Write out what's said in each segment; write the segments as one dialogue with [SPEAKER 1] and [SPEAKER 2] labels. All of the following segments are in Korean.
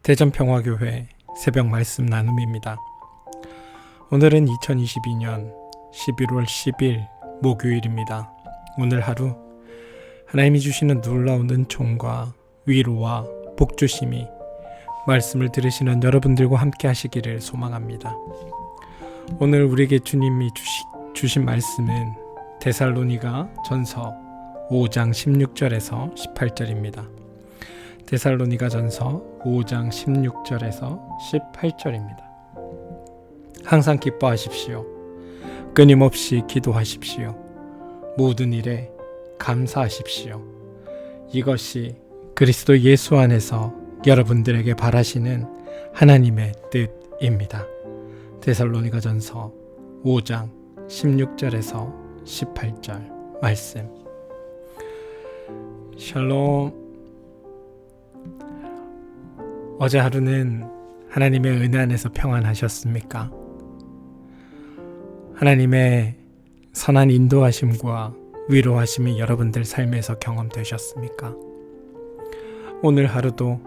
[SPEAKER 1] 대전평화교회 새벽 말씀 나눔입니다. 오늘은 2022년 11월 10일 목요일입니다. 오늘 하루 하나님이 주시는 놀라운 은총과 위로와 복주심이 말씀을 들으시는 여러분들과 함께 하시기를 소망합니다. 오늘 우리에게 주님이 주신 말씀은 데살로니가 전서 5장 16절에서 18절입니다. 데살로니가 전서 5장 16절에서 18절입니다. 항상 기뻐하십시오. 끊임없이 기도하십시오. 모든 일에 감사하십시오. 이것이 그리스도 예수 안에서 여러분들에게 바라시는 하나님의 뜻입니다. 데살로니가 전서 5장 16절에서 18절 말씀. 샬롬. 어제 하루는 하나님의 은혜 안에서 평안하셨습니까? 하나님의 선한 인도하심과 위로하심이 여러분들 삶에서 경험되셨습니까? 오늘 하루도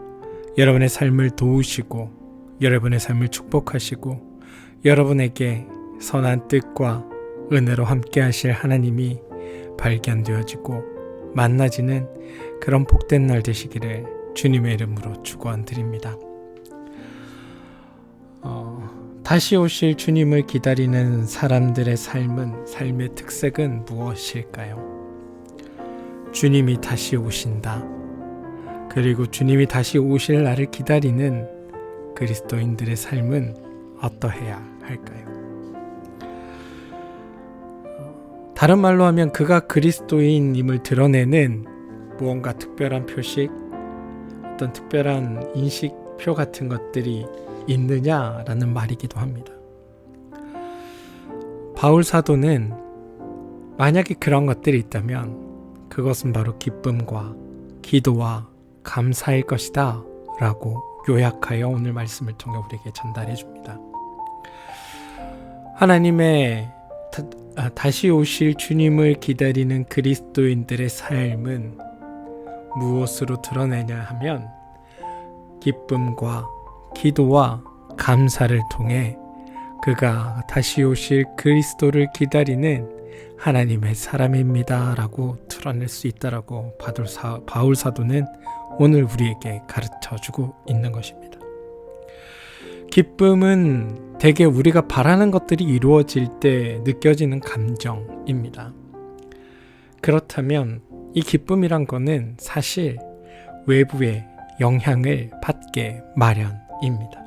[SPEAKER 1] 여러분의 삶을 도우시고 여러분의 삶을 축복하시고 여러분에게 선한 뜻과 은혜로 함께 하실 하나님이 발견되어지고 만나지는 그런 복된 날 되시기를 주님의 이름으로 축원드립니다. 다시 오실 주님을 기다리는 사람들의 삶의 특색은 무엇일까요? 주님이 다시 오신다. 그리고 주님이 다시 오실 날을 기다리는 그리스도인들의 삶은 어떠해야 할까요? 다른 말로 하면 그가 그리스도인임을 드러내는 무언가 특별한 표식, 어떤 특별한 인식표 같은 것들이 있느냐라는 말이기도 합니다. 바울 사도는 만약에 그런 것들이 있다면 그것은 바로 기쁨과 기도와 감사일 것이다 라고 요약하여 오늘 말씀을 통해 우리에게 전달해 줍니다. 하나님의 다시 오실 주님을 기다리는 그리스도인들의 삶은 무엇으로 드러내냐 하면 기쁨과 기도와 감사를 통해 그가 다시 오실 그리스도를 기다리는 하나님의 사람입니다 라고 드러낼 수 있다라고 바울 사도는 오늘 우리에게 가르쳐주고 있는 것입니다. 기쁨은 대개 우리가 바라는 것들이 이루어질 때 느껴지는 감정입니다. 그렇다면 이 기쁨이란 거는 사실 외부의 영향을 받게 마련입니다.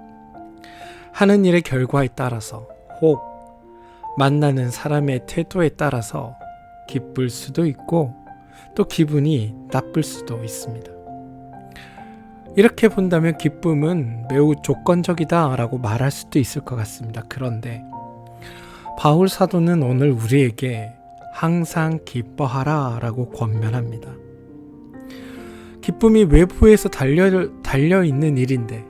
[SPEAKER 1] 하는 일의 결과에 따라서 혹 만나는 사람의 태도에 따라서 기쁠 수도 있고 또 기분이 나쁠 수도 있습니다. 이렇게 본다면 기쁨은 매우 조건적이다 라고 말할 수도 있을 것 같습니다. 그런데 바울 사도는 오늘 우리에게 항상 기뻐하라 라고 권면합니다. 기쁨이 외부에서 달려있는 일인데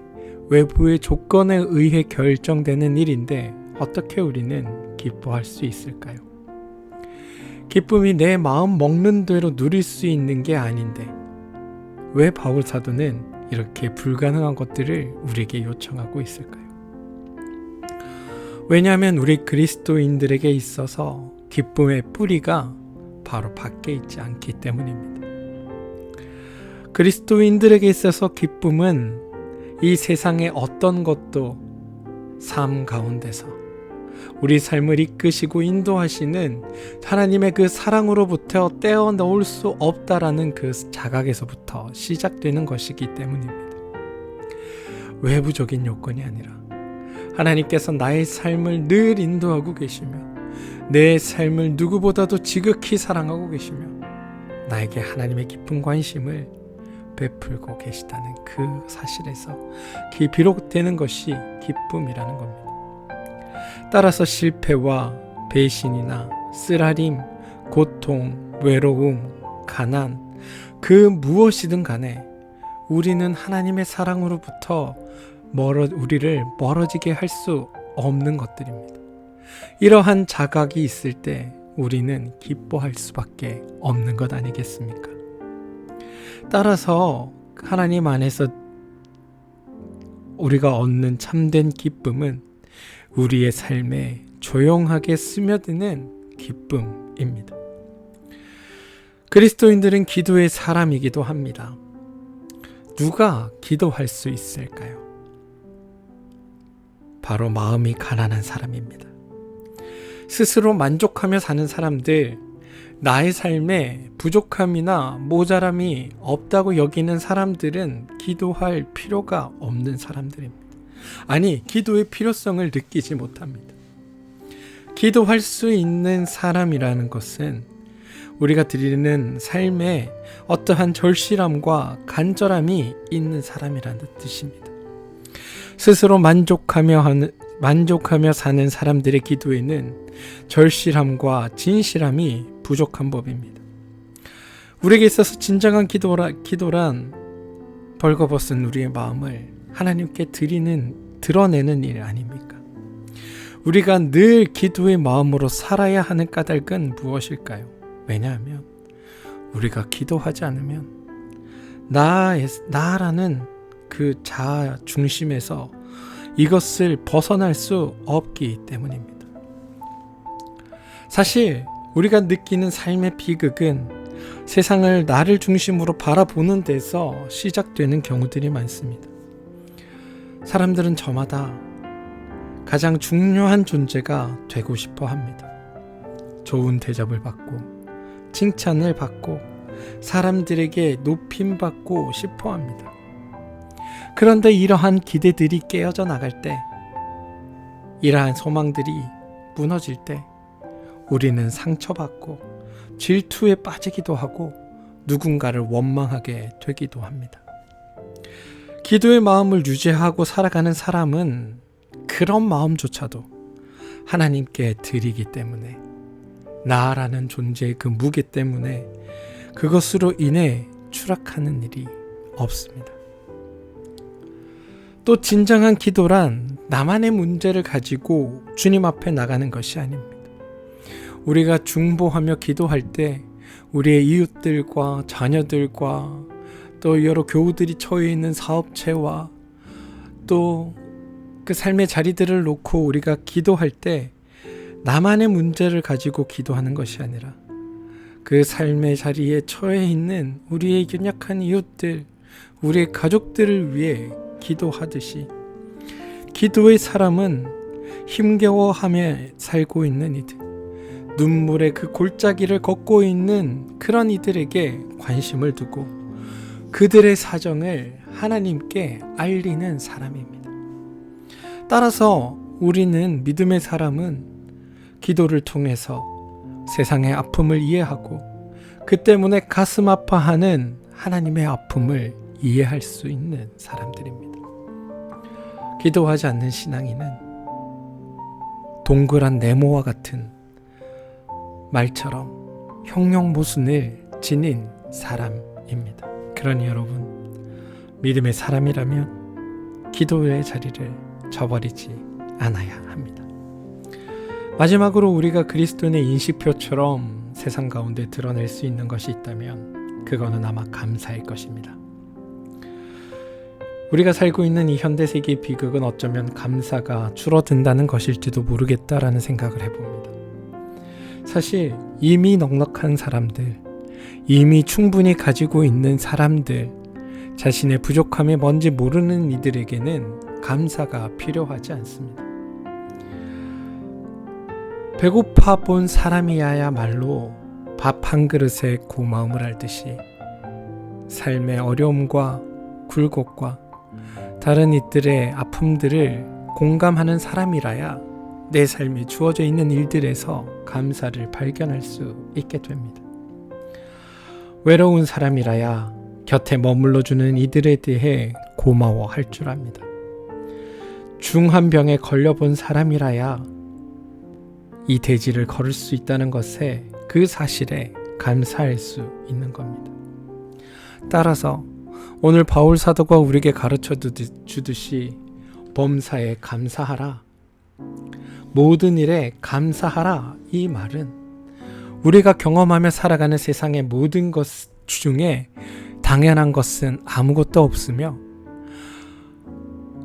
[SPEAKER 1] 외부의 조건에 의해 결정되는 일인데 어떻게 우리는 기뻐할 수 있을까요? 기쁨이 내 마음 먹는 대로 누릴 수 있는 게 아닌데 왜 바울 사도는 이렇게 불가능한 것들을 우리에게 요청하고 있을까요? 왜냐하면 우리 그리스도인들에게 있어서 기쁨의 뿌리가 바로 밖에 있지 않기 때문입니다. 그리스도인들에게 있어서 기쁨은 이 세상의 어떤 것도 삶 가운데서 우리 삶을 이끄시고 인도하시는 하나님의 그 사랑으로부터 떼어놓을 수 없다라는 그 자각에서부터 시작되는 것이기 때문입니다. 외부적인 요건이 아니라 하나님께서 나의 삶을 늘 인도하고 계시며 내 삶을 누구보다도 지극히 사랑하고 계시며 나에게 하나님의 깊은 관심을 베풀고 계시다는 그 사실에서 비롯되는 것이 기쁨이라는 겁니다. 따라서 실패와 배신이나 쓰라림, 고통, 외로움, 가난 그 무엇이든 간에 우리는 하나님의 사랑으로부터 우리를 멀어지게 할 수 없는 것들입니다. 이러한 자각이 있을 때 우리는 기뻐할 수밖에 없는 것 아니겠습니까? 따라서 하나님 안에서 우리가 얻는 참된 기쁨은 우리의 삶에 조용하게 스며드는 기쁨입니다. 그리스도인들은 기도의 사람이기도 합니다. 누가 기도할 수 있을까요? 바로 마음이 가난한 사람입니다. 스스로 만족하며 사는 사람들, 나의 삶에 부족함이나 모자람이 없다고 여기는 사람들은 기도할 필요가 없는 사람들입니다. 아니, 기도의 필요성을 느끼지 못합니다. 기도할 수 있는 사람이라는 것은 우리가 드리는 삶에 어떠한 절실함과 간절함이 있는 사람이라는 뜻입니다. 스스로 만족하며 사는 사람들의 기도에는 절실함과 진실함이 부족한 법입니다. 우리에게 있어서 진정한 기도란 벌거벗은 우리의 마음을 하나님께 드러내는 일 아닙니까? 우리가 늘 기도의 마음으로 살아야 하는 까닭은 무엇일까요? 왜냐하면 우리가 기도하지 않으면 나라는 그 자아 중심에서 이것을 벗어날 수 없기 때문입니다. 사실 우리가 느끼는 삶의 비극은 세상을 나를 중심으로 바라보는 데서 시작되는 경우들이 많습니다. 사람들은 저마다 가장 중요한 존재가 되고 싶어 합니다. 좋은 대접을 받고 칭찬을 받고 사람들에게 높임받고 싶어 합니다. 그런데 이러한 기대들이 깨어져 나갈 때, 이러한 소망들이 무너질 때 우리는 상처받고 질투에 빠지기도 하고 누군가를 원망하게 되기도 합니다. 기도의 마음을 유지하고 살아가는 사람은 그런 마음조차도 하나님께 드리기 때문에, 나라는 존재의 그 무게 때문에 그것으로 인해 추락하는 일이 없습니다. 또 진정한 기도란 나만의 문제를 가지고 주님 앞에 나가는 것이 아닙니다. 우리가 중보하며 기도할 때 우리의 이웃들과 자녀들과 또 여러 교우들이 처해 있는 사업체와 또 그 삶의 자리들을 놓고 우리가 기도할 때 나만의 문제를 가지고 기도하는 것이 아니라 그 삶의 자리에 처해 있는 우리의 연약한 이웃들, 우리의 가족들을 위해 기도하듯이, 기도의 사람은 힘겨워하며 살고 있는 이들, 눈물의 그 골짜기를 걷고 있는 그런 이들에게 관심을 두고 그들의 사정을 하나님께 알리는 사람입니다. 따라서 우리는 믿음의 사람은 기도를 통해서 세상의 아픔을 이해하고 그 때문에 가슴 아파하는 하나님의 아픔을 이해할 수 있는 사람들입니다. 기도하지 않는 신앙인은 동그란 네모와 같은 말처럼 형용모순을 지닌 사람입니다. 그러니 여러분, 믿음의 사람이라면 기도의 자리를 저버리지 않아야 합니다. 마지막으로 우리가 그리스도인의 인식표처럼 세상 가운데 드러낼 수 있는 것이 있다면 그거는 아마 감사일 것입니다. 우리가 살고 있는 이 현대세계의 비극은 어쩌면 감사가 줄어든다는 것일지도 모르겠다라는 생각을 해봅니다. 사실 이미 넉넉한 사람들, 이미 충분히 가지고 있는 사람들, 자신의 부족함이 뭔지 모르는 이들에게는 감사가 필요하지 않습니다. 배고파 본 사람이야말로 밥 한 그릇에 고마움을 알듯이 삶의 어려움과 굴곡과 다른 이들의 아픔들을 공감하는 사람이라야 내 삶에 주어져 있는 일들에서 감사를 발견할 수 있게 됩니다. 외로운 사람이라야 곁에 머물러주는 이들에 대해 고마워할 줄 압니다. 중한 병에 걸려본 사람이라야 이 대지를 걸을 수 있다는 것에, 그 사실에 감사할 수 있는 겁니다. 따라서 오늘 바울 사도가 우리에게 가르쳐 주듯이 범사에 감사하라, 모든 일에 감사하라, 이 말은 우리가 경험하며 살아가는 세상의 모든 것 중에 당연한 것은 아무것도 없으며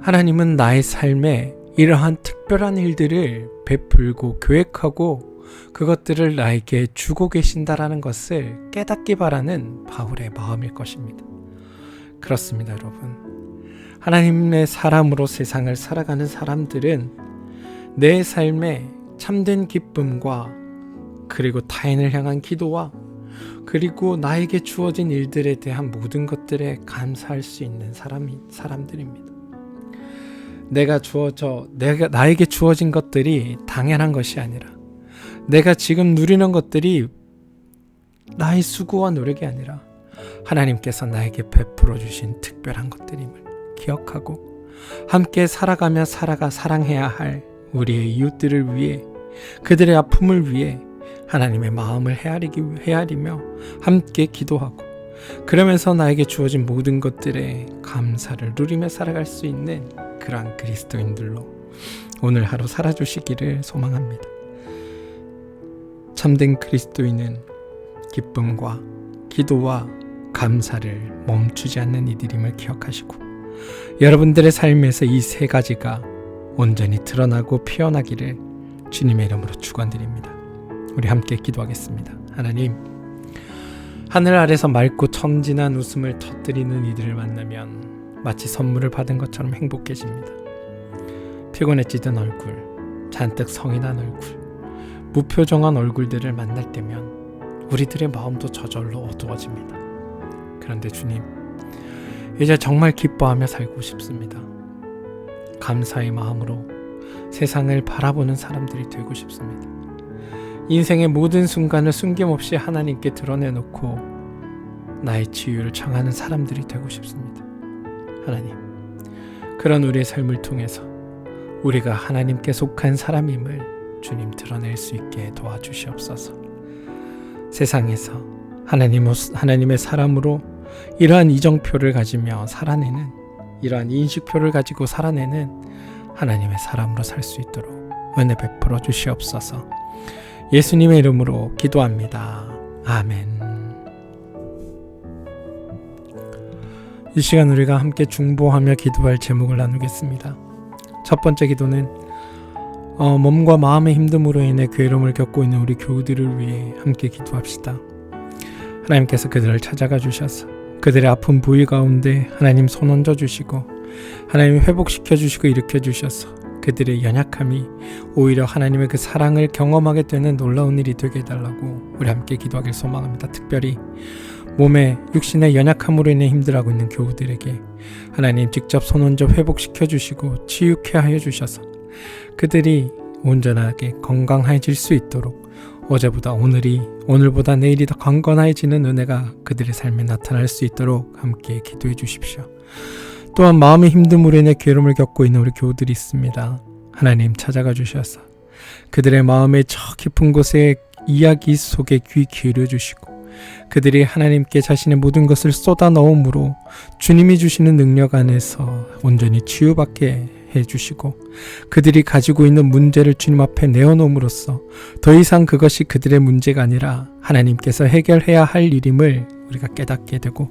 [SPEAKER 1] 하나님은 나의 삶에 이러한 특별한 일들을 베풀고 계획하고 그것들을 나에게 주고 계신다라는 것을 깨닫기 바라는 바울의 마음일 것입니다. 그렇습니다, 여러분. 하나님의 사람으로 세상을 살아가는 사람들은 내 삶에 참된 기쁨과 그리고 타인을 향한 기도와 그리고 나에게 주어진 일들에 대한 모든 것들에 감사할 수 있는 사람들입니다. 나에게 주어진 것들이 당연한 것이 아니라 내가 지금 누리는 것들이 나의 수고와 노력이 아니라 하나님께서 나에게 베풀어 주신 특별한 것들임을 기억하고 함께 살아가며 사랑해야 할 우리의 이웃들을 위해 그들의 아픔을 위해 하나님의 마음을 헤아리며 함께 기도하고 그러면서 나에게 주어진 모든 것들에 감사를 누리며 살아갈 수 있는 그러한 그리스도인들로 오늘 하루 살아주시기를 소망합니다. 참된 그리스도인은 기쁨과 기도와 감사를 멈추지 않는 이들임을 기억하시고 여러분들의 삶에서 이 세 가지가 온전히 드러나고 피어나기를 주님의 이름으로 축원드립니다. 우리 함께 기도하겠습니다. 하나님, 하늘 아래서 맑고 천진한 웃음을 터뜨리는 이들을 만나면 마치 선물을 받은 것처럼 행복해집니다. 피곤에 찌든 얼굴, 잔뜩 성이 난 얼굴, 무표정한 얼굴들을 만날 때면 우리들의 마음도 저절로 어두워집니다. 그런데 주님, 이제 정말 기뻐하며 살고 싶습니다. 감사의 마음으로 세상을 바라보는 사람들이 되고 싶습니다. 인생의 모든 순간을 숨김없이 하나님께 드러내놓고 나의 치유를 청하는 사람들이 되고 싶습니다. 하나님, 그런 우리의 삶을 통해서 우리가 하나님께 속한 사람임을 주님 드러낼 수 있게 도와주시옵소서. 세상에서 하나님의 사람으로 이러한 이정표를 가지며 살아내는, 이러한 인식표를 가지고 살아내는 하나님의 사람으로 살 수 있도록 은혜 베풀어 주시옵소서. 예수님의 이름으로 기도합니다. 아멘. 이 시간 우리가 함께 중보하며 기도할 제목을 나누겠습니다. 첫 번째 기도는 몸과 마음의 힘듦으로 인해 괴로움을 겪고 있는 우리 교우들을 위해 함께 기도합시다. 하나님께서 그들을 찾아가 주셔서 그들의 아픈 부위 가운데 하나님 손 얹어 주시고 하나님 회복시켜 주시고 일으켜 주셔서 그들의 연약함이 오히려 하나님의 그 사랑을 경험하게 되는 놀라운 일이 되게 해달라고 우리 함께 기도하길 소망합니다. 특별히 몸의 육신의 연약함으로 인해 힘들어하고 있는 교우들에게 하나님 직접 손 얹어 회복시켜 주시고 치유케 하여 주셔서 그들이 온전하게 건강해질 수 있도록 어제보다 오늘보다 내일이 더 강건해지는 은혜가 그들의 삶에 나타날 수 있도록 함께 기도해 주십시오. 또한 마음의 힘듦으로 인해 괴로움을 겪고 있는 우리 교우들이 있습니다. 하나님 찾아가 주셔서 그들의 마음의 저 깊은 곳에 이야기 속에 귀 기울여 주시고 그들이 하나님께 자신의 모든 것을 쏟아 넣음으로 주님이 주시는 능력 안에서 온전히 치유받게 해주시고 그들이 가지고 있는 문제를 주님 앞에 내어놓음으로써 더 이상 그것이 그들의 문제가 아니라 하나님께서 해결해야 할 일임을 우리가 깨닫게 되고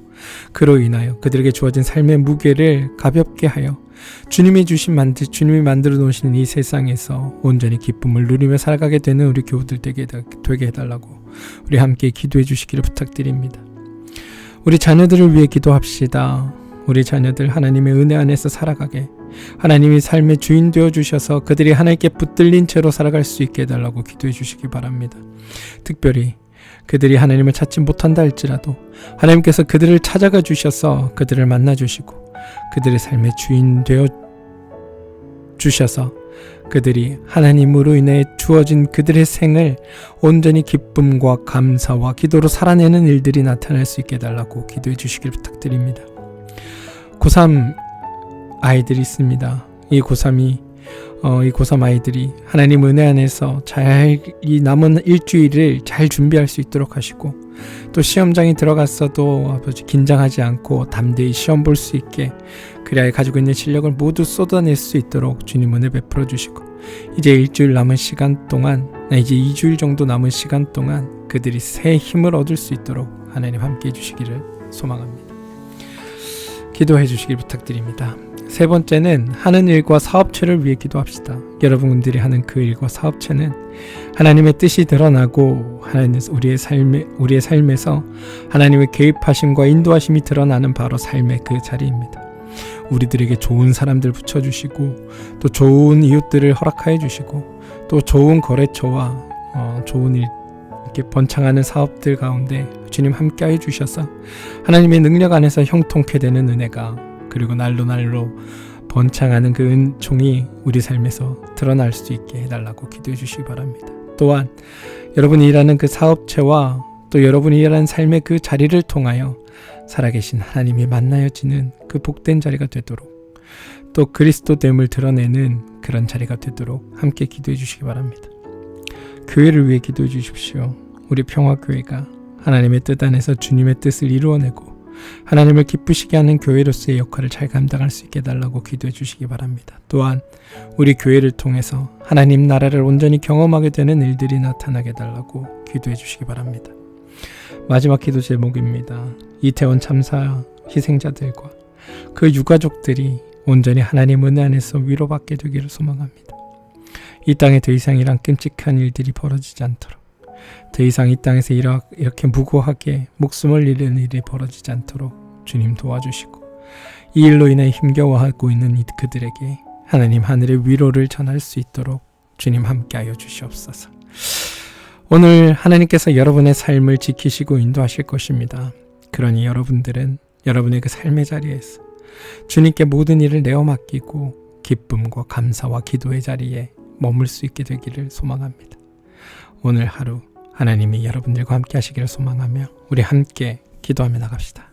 [SPEAKER 1] 그로 인하여 그들에게 주어진 삶의 무게를 가볍게 하여 주님이 만들어 놓으신 이 세상에서 온전히 기쁨을 누리며 살아가게 되는 우리 교우들 되게 해달라고 우리 함께 기도해 주시기를 부탁드립니다. 우리 자녀들을 위해 기도합시다. 우리 자녀들 하나님의 은혜 안에서 살아가게 하나님이 삶의 주인 되어 주셔서 그들이 하나님께 붙들린 채로 살아갈 수 있게 해달라고 기도해 주시기 바랍니다. 특별히 그들이 하나님을 찾지 못한다 할지라도 하나님께서 그들을 찾아가 주셔서 그들을 만나 주시고 그들의 삶의 주인 되어 주셔서 그들이 하나님으로 인해 주어진 그들의 생을 온전히 기쁨과 감사와 기도로 살아내는 일들이 나타날 수 있게 해달라고 기도해 주시길 부탁드립니다. 고3 아이들이 있습니다. 이 고3 아이들이 하나님 은혜 안에서 잘 이 남은 일주일을 잘 준비할 수 있도록 하시고 또 시험장에 들어갔어도 아버지 긴장하지 않고 담대히 시험 볼 수 있게 그래야 가지고 있는 실력을 모두 쏟아낼 수 있도록 주님 은혜 베풀어 주시고 이제 일주일 남은 시간 동안 이제 2주일 정도 남은 시간 동안 그들이 새 힘을 얻을 수 있도록 하나님 함께 해주시기를 소망합니다. 기도해 주시길 부탁드립니다. 세 번째는 하는 일과 사업체를 위해 기도합시다. 여러분들이 하는 그 일과 사업체는 하나님의 뜻이 드러나고 우리의 삶에서 하나님의 개입하심과 인도하심이 드러나는 바로 삶의 그 자리입니다. 우리들에게 좋은 사람들 붙여주시고 또 좋은 이웃들을 허락하여 주시고 또 좋은 거래처와 좋은 일 이렇게 번창하는 사업들 가운데 주님 함께해 주셔서 하나님의 능력 안에서 형통케 되는 은혜가 그리고 날로 번창하는 그 은총이 우리 삶에서 드러날 수 있게 해달라고 기도해 주시기 바랍니다. 또한 여러분이 일하는 그 사업체와 또 여러분이 일하는 삶의 그 자리를 통하여 살아계신 하나님이 만나여지는 그 복된 자리가 되도록 또 그리스도됨을 드러내는 그런 자리가 되도록 함께 기도해 주시기 바랍니다. 교회를 위해 기도해 주십시오. 우리 평화교회가 하나님의 뜻 안에서 주님의 뜻을 이루어내고 하나님을 기쁘시게 하는 교회로서의 역할을 잘 감당할 수 있게 해달라고 기도해 주시기 바랍니다. 또한 우리 교회를 통해서 하나님 나라를 온전히 경험하게 되는 일들이 나타나게 해달라고 기도해 주시기 바랍니다. 마지막 기도 제목입니다. 이태원 참사 희생자들과 그 유가족들이 온전히 하나님 은혜 안에서 위로받게 되기를 소망합니다. 이 땅에 더 이상 이런 끔찍한 일들이 벌어지지 않도록 더 이상 이 땅에서 이렇게 무고하게 목숨을 잃는 일이 벌어지지 않도록 주님 도와주시고 이 일로 인해 힘겨워하고 있는 그들에게 하나님 하늘의 위로를 전할 수 있도록 주님 함께하여 주시옵소서. 오늘 하나님께서 여러분의 삶을 지키시고 인도하실 것입니다. 그러니 여러분들은 여러분의 그 삶의 자리에서 주님께 모든 일을 내어 맡기고 기쁨과 감사와 기도의 자리에 머물 수 있게 되기를 소망합니다. 오늘 하루 하나님이 여러분들과 함께 하시기를 소망하며 우리 함께 기도하며 나갑시다.